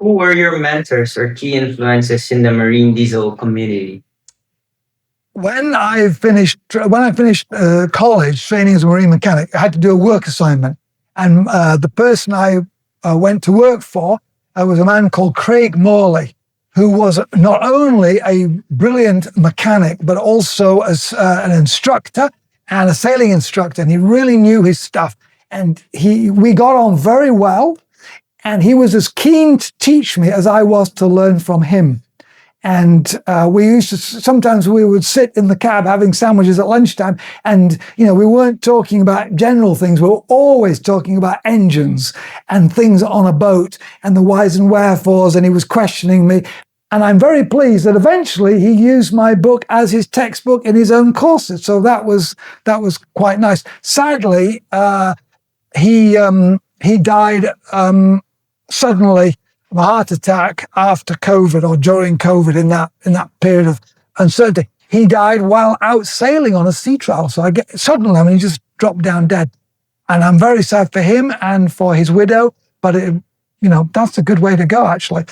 Who were your mentors or key influences in the marine diesel community? When I finished college training as a marine mechanic, I had to do a work assignment, and the person I went to work for was a man called Craig Molloy, who was not only a brilliant mechanic but also as an instructor and a sailing instructor, and he really knew his stuff. And we got on very well, and he was as keen to teach me as I was to learn from him. And sometimes we would sit in the cab having sandwiches at lunchtime, and we weren't talking about general things. We were always talking about engines and things on a boat and the whys and wherefores, and he was questioning me. And I'm very pleased that eventually he used my book as his textbook in his own courses. So that was quite nice. Sadly, he died suddenly of a heart attack after COVID, or during COVID, in that period of uncertainty. He died while out sailing on a sea trial. So he just dropped down dead. And I'm very sad for him and for his widow, but that's a good way to go, actually.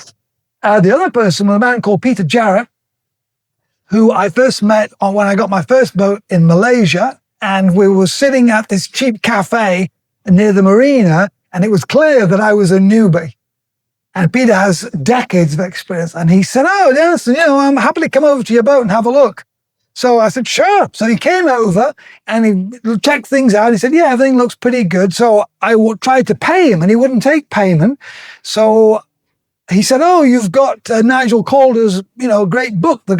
The other person was a man called Peter Jarrett, who I first met when I got my first boat in Malaysia, and we were sitting at this cheap cafe near the marina, and it was clear that I was a newbie. And Peter has decades of experience. And he said, "Oh, Dennison, I'm happy to come over to your boat and have a look." So I said, "Sure." So he came over and he checked things out. He said, "Yeah, everything looks pretty good." So I tried to pay him, and he wouldn't take payment. So he said, "Oh, you've got Nigel Calder's, great book, the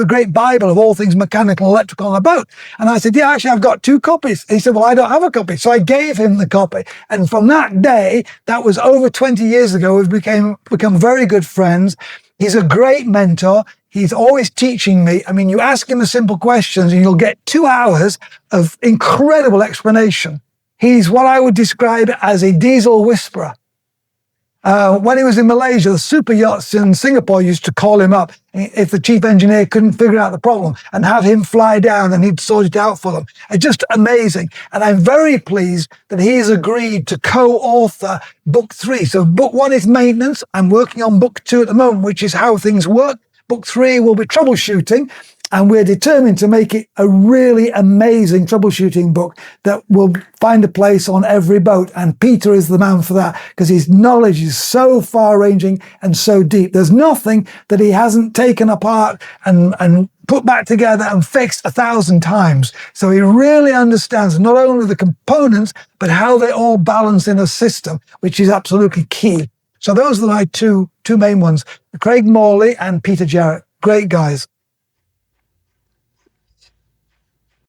great Bible of all things mechanical and electrical on a boat." And I said, "Yeah, actually, I've got 2 copies." He said, "Well, I don't have a copy." So I gave him the copy. And from that day, that was over 20 years ago, we've become very good friends. He's a great mentor. He's always teaching me. I mean, you ask him the simple questions and you'll get 2 hours of incredible explanation. He's what I would describe as a diesel whisperer. When he was in Malaysia, the super yachts in Singapore used to call him up if the chief engineer couldn't figure out the problem, and have him fly down and he'd sort it out for them. It's just amazing. And I'm very pleased that he has agreed to co-author book 3. So book 1 is maintenance. I'm working on book 2 at the moment, which is how things work. Book 3 will be troubleshooting. And we're determined to make it a really amazing troubleshooting book that will find a place on every boat. And Peter is the man for that, because his knowledge is so far-ranging and so deep. There's nothing that he hasn't taken apart and put back together and fixed 1,000 times. So he really understands not only the components, but how they all balance in a system, which is absolutely key. So those are my two main ones, Craig Molloy and Peter Jarrett. Great guys.